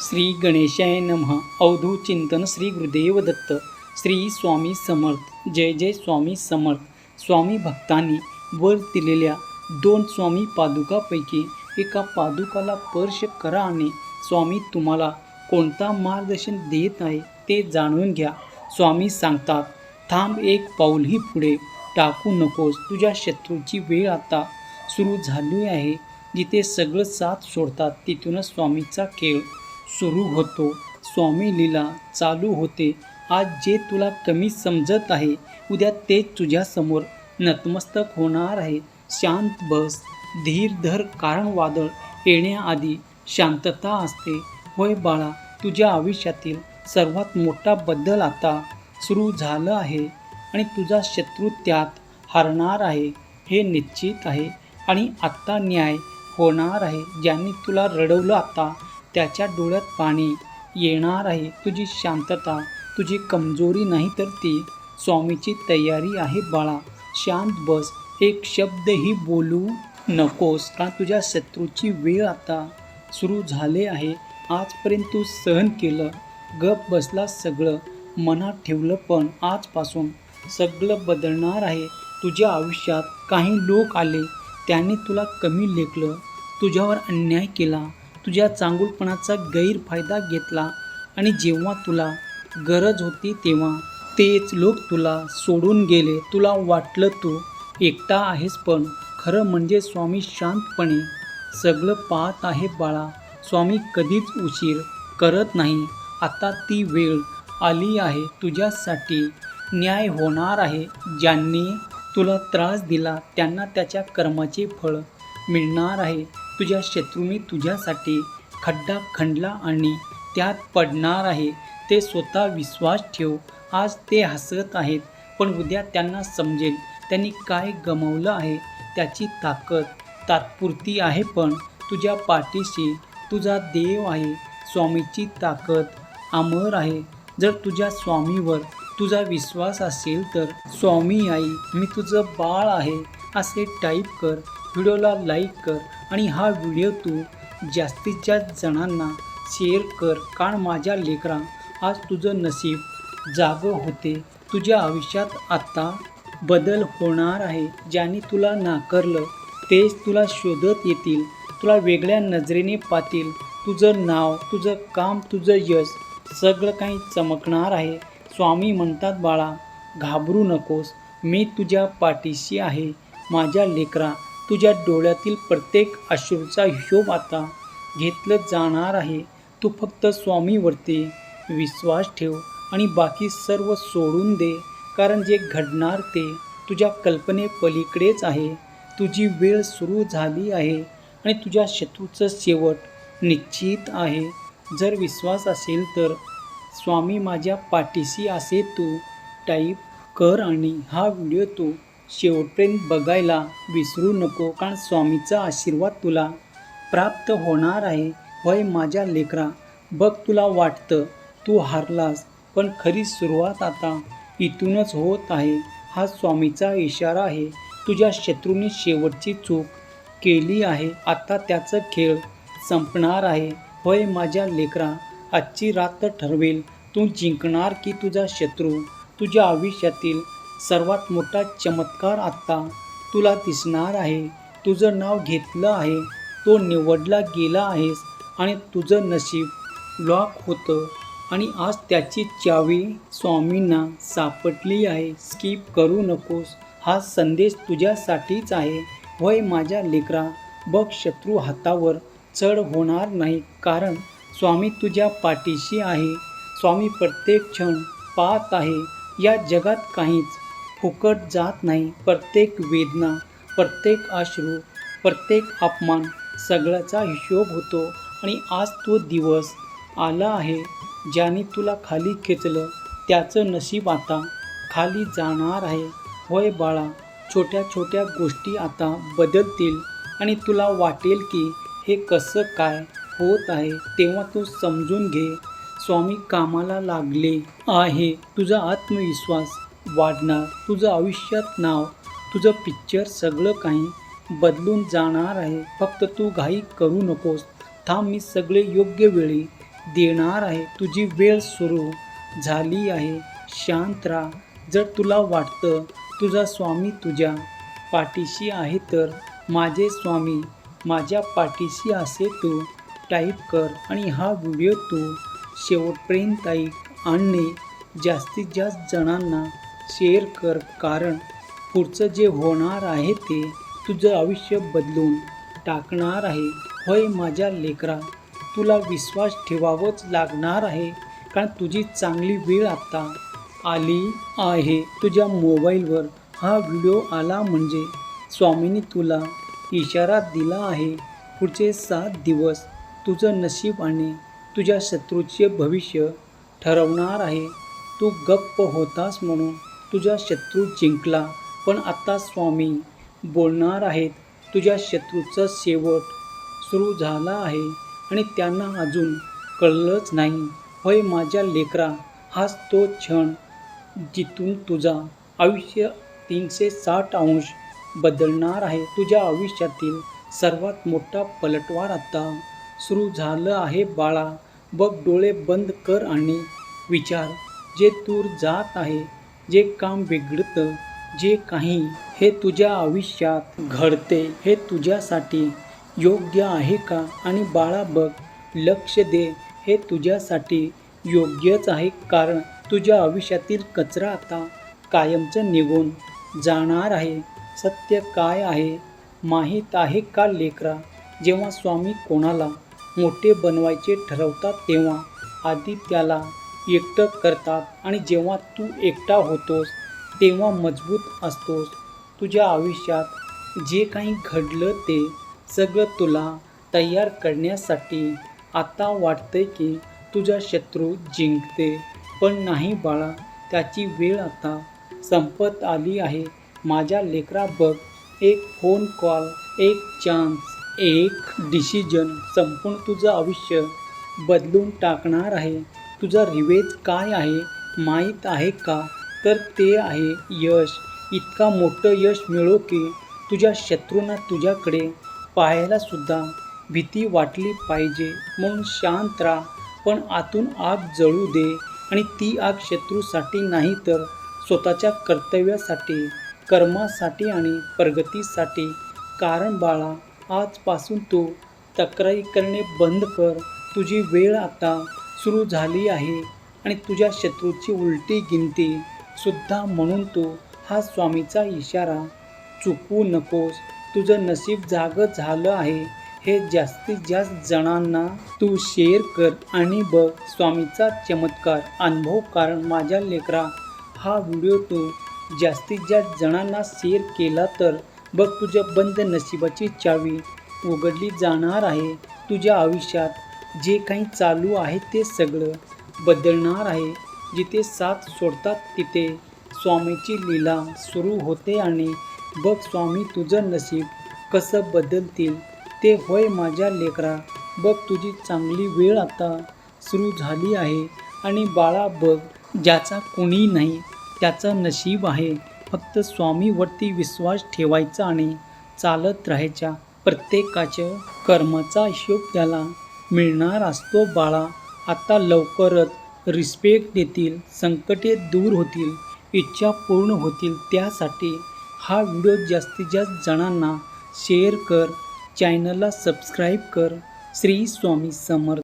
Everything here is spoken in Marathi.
श्री गणेशाय नमः. अवधूत चिंतन श्री गुरुदेव दत्त. श्री स्वामी समर्थ. जय जय स्वामी समर्थ. स्वामी भक्तांनी वर दिलेल्या 2 स्वामी पादुकापैकी एका पादुकाला स्पर्श करा आणि स्वामी तुम्हाला कोणता मार्गदर्शन देत आहे ते जाणून घ्या. स्वामी सांगतात, थांब, एक पाऊलही पुढे टाकू नकोस. तुझ्या शत्रूची वेळ आता सुरू झाली आहे. जिथे सगळं साथ सोडतात तिथूनच स्वामीचा खेळ सुरू होतो. स्वामी लीला चालू होते. आज जे तुला कमी समजत आहे, उद्या तेच तुझ्यासमोर नतमस्तक होणार आहे. शांत बस, धीर धर, कारण वादळ येण्याआधी शांतता असते. होय बाळा, तुझ्या आयुष्यातील सर्वात मोठा बदल आता सुरू झाला आहे आणि तुझा शत्रू त्यात हारणार आहे हे निश्चित आहे. आणि आत्ता न्याय होणार आहे. ज्यांनी तुला रडवलं आता त्याच्या डोळ्यात पाणी येणार आहे. तुझी शांतता तुझी कमजोरी नाही, तर ती स्वामीची तयारी आहे. बाळा, शांत बस, एक शब्दही बोलू नकोस, कारण तुझ्या शत्रूची वेळ आता सुरू झाली आहे. आजपर्यंत तू सहन केलं, गप बसला, सगळं मनात ठेवलं, पण आजपासून सगळं बदलणार आहे. तुझ्या आयुष्यात काही लोक आले, त्यांनी तुला कमी लेखलं, तुझ्यावर अन्याय केला, तुझ्या चांगुलपणाचा गैरफायदा घेतला आणि जेव्हा तुला गरज होती तेव्हा तेच लोक तुला सोडून गेले. तुला वाटलं तू एकटा आहेस, पण खरं म्हणजे स्वामी शांतपणे सगळं पाहत आहे. बाळा, स्वामी कधीच उशीर करत नाही. आता ती वेळ आली आहे. तुझ्यासाठी न्याय होणार आहे. ज्यांनी तुला त्रास दिला त्यांना त्याच्या कर्माचे फळ मिळणार आहे. तुझ्या शत्रूंनी तुझ्यासाठी खड्डा खणला आणि त्यात पडणार आहे. ते स्वतः विश्वास ठेव. आज ते हसत आहेत, पण उद्या त्यांना समजेल त्यांनी काय गमावलं आहे. त्याची ताकद तात्पुरती आहे, पण तुझ्या पाठीशी तुझा देव आहे. स्वामीची ताकद अमर आहे. जर तुझ्या स्वामीवर तुझा विश्वास असेल तर स्वामी आई, मी तुझं बाळ आहे असे टाईप कर. व्हिडिओला लाईक कर आणि हा व्हिडिओ तू जास्तीत जास्त जणांना शेअर कर, कारण माझ्या लेकरा, आज तुझं नशीब जागं होते. तुझ्या आयुष्यात आता बदल होणार आहे. ज्यांनी तुला नाकारलं तेच तुला शोधत येतील, तुला वेगळ्या नजरेने पाहतील. तुझं नाव, तुझं काम, तुझं यश सगळं काही चमकणार आहे. स्वामी म्हणतात, बाळा, घाबरू नकोस, मी तुझ्या पाठीशी आहे. माझ्या लेकरा, तुझ्या डोळ्यातील प्रत्येक अश्रूचा हिशोब आता घेतलं जाणार आहे. तू फक्त स्वामीवरती विश्वास ठेव आणि बाकी सर्व सोडून दे, कारण जे घडणार ते तुझ्या कल्पनेपलीकडेच आहे. तुझी वेळ सुरू झाली आहे आणि तुझ्या शत्रूचं शेवट निश्चित आहे. जर विश्वास असेल तर स्वामी माझ्या पाठीशी असे तू टाईप कर आणि हा व्हिडिओ तू शेवटपर्यंत बघायला विसरू नको, कारण स्वामीचा आशीर्वाद तुला प्राप्त होणार आहे. होय माझ्या लेकरा, बघ, तुला वाटतं तू हारलास, पण खरी सुरुवात आता इथूनच होत आहे. हा स्वामीचा इशारा आहे. तुझ्या शत्रूंनी शेवटची चूक केली आहे. आता त्याचं खेळ संपणार आहे. होय माझ्या लेकरा, आजची रात्र ठरवेल तू जिंकणार की तुझा शत्रू. तुझ्या आयुष्यातील सर्वात मोठा चमत्कार आता तुला दिसणार आहे. तुझं नाव घेतलं आहे, तो निवडला गेला आहेस आणि तुझं नशीब लॉक होतं आणि आज त्याची चावी स्वामींना सापडली आहे. स्किप करू नकोस, हा संदेश तुझ्यासाठीच आहे. होय माझ्या लेकरा, बघ, शत्रू हातावर चढ होणार नाही, कारण स्वामी तुझ्या पाठीशी आहे. स्वामी प्रत्येक क्षण पाहत आहे. या जगात काहीच फुकट जात नाही. प्रत्येक वेदना, प्रत्येक अश्रू, प्रत्येक अपमान सगळ्याचा हिशोब होतो. आणि आज तो दिवस आला आहे. ज्याने तुला खाली खेचलं त्याचं नशीब आता खाली जाणार आहे. होय बाळा, छोट्या छोट्या गोष्टी आता बदलतील आणि तुला वाटेल की हे कसं काय होत आहे. तेव्हा तू समजून घे, स्वामी कामाला लागले आहे. तुझा आत्मविश्वास वाढणार, तुझं आयुष्यात नाव, तुझं पिक्चर सगळं काही बदलून जाणार आहे. फक्त तू घाई करू नकोस. थांब, मी सगळे योग्य वेळी देणार आहे. तुझी वेळ सुरू झाली आहे. शांत राहा. जर तुला वाटतं तुझा स्वामी तुझ्या पाठीशी आहे तर माझे स्वामी माझ्या पाठीशी असे तू टाईप कर आणि हा व्हिडिओ तू शेवटपर्यंत ऐक आणि जास्तीत जास्त जणांना शेअर कर, कारण पुढचं जे होणार आहे ते तुझं आयुष्य बदलून टाकणार आहे. होय माझ्या लेकरा, तुला विश्वास ठेवावाच लागणार आहे, कारण तुझी चांगली वेळ आता आली आहे. तुझ्या मोबाईलवर हा व्हिडिओ आला म्हणजे स्वामींनी तुला इशारा दिला आहे. पुढचे 7 दिवस तुझं नशीब आणि तुझ्या शत्रूचे भविष्य ठरवणार आहे. तू गप्प होतास म्हणून तुझा शत्रू जिंकला, पण आता स्वामी बोलणार आहेत. तुझ्या शत्रूचा शेवट सुरू झाला आहे आणि त्यांना अजून कळलंच नाही. होय माझ्या लेकरा, हाच तो क्षण जिथून तुझा आयुष्य 360 अंश बदलणार आहे. तुझ्या आयुष्यातील सर्वात मोठा पलटवार आता सुरू झालं आहे बाळा. बघ, डोळे बंद कर आणि विचार. जे दूर जात आहे, जे काम बिघडतं, जे काही हे तुझ्या आयुष्यात घडते, हे तुझ्यासाठी योग्य आहे का? आणि बाळा बघ, लक्ष दे, हे तुझ्यासाठी योग्यच आहे, कारण तुझ्या आयुष्यातील कचरा आता कायमचं निघून जाणार आहे. सत्य काय आहे माहीत आहे का लेकरा? जेव्हा स्वामी कोणाला मोठे बनवायचे ठरवतात तेव्हा आधी त्याला एकटं करतात आणि जेव्हा तू एकटा होतोस तेव्हा मजबूत असतोस. तुझ्या आयुष्यात जे काही घडलं ते सगळं तुला तयार करण्यासाठी. आता वाटतंय की तुझा शत्रू जिंकते, पण नाही बाळा, त्याची वेळ आता संपत आली आहे. माझ्या लेकरा बघ, एक फोन कॉल, एक चान्स, एक डिसिजन संपूर्ण तुझं आयुष्य बदलून टाकणार आहे. तुझा रिवेज काय आहे माहीत आहे का? तर ते आहे यश. इतका मोठं यश मिळो की तुझ्या शत्रूंना तुझ्याकडे पाहायला सुद्धा भीती वाटली पाहिजे. म्हणून शांत राहा, पण आतून आग जळू दे, आणि ती आग शत्रूसाठी नाही तर स्वतःच्या कर्तव्यासाठी, कर्मासाठी आणि प्रगतीसाठी. कारण बाळा, आजपासून तू तक्रारी करणे बंद कर. तुझी वेळ आता सुरू झाली आहे आणि तुझ्या शत्रूची उलटी गिनती सुद्धा. म्हणून तू हा स्वामीचा इशारा चुकवू नकोस. तुझं नशीब जागं झालं आहे हे जास्तीत जास्त जणांना तू शेअर कर आणि बघ स्वामीचा चमत्कार अनुभव. कारण माझ्या लेकरा, हा व्हिडिओ तू जास्तीत जास्त जणांना शेअर केला तर बघ, तुझ्या बंद नशिबाची चावी उघडली जाणार आहे. तुझ्या आयुष्यात जे काही चालू आहे ते सगळं बदलणार आहे. जिथे साथ सोडतात तिथे स्वामीची लीला सुरू होते आणि बघ स्वामी तुझं नशीब कसं बदलतील ते. होय माझ्या लेकरा, बघ तुझी चांगली वेळ आता सुरू झाली आहे. आणि बाळा बघ, ज्याचा कोणी नाही त्याचं नशीब आहे. फक्त स्वामीवरती विश्वास ठेवायचा आणि चालत राहायच्या. प्रत्येकाच्या कर्माचा हिशोब त्याला मिळणार असतो बाळा. आता लवकरच रिस्पेक्ट देतील, संकटे दूर होतील, इच्छा पूर्ण होतील. त्यासाठी हा व्हिडिओ जास्तीत जास्त जणांना शेअर कर, चॅनलला सबस्क्राईब कर. श्री स्वामी समर्थ.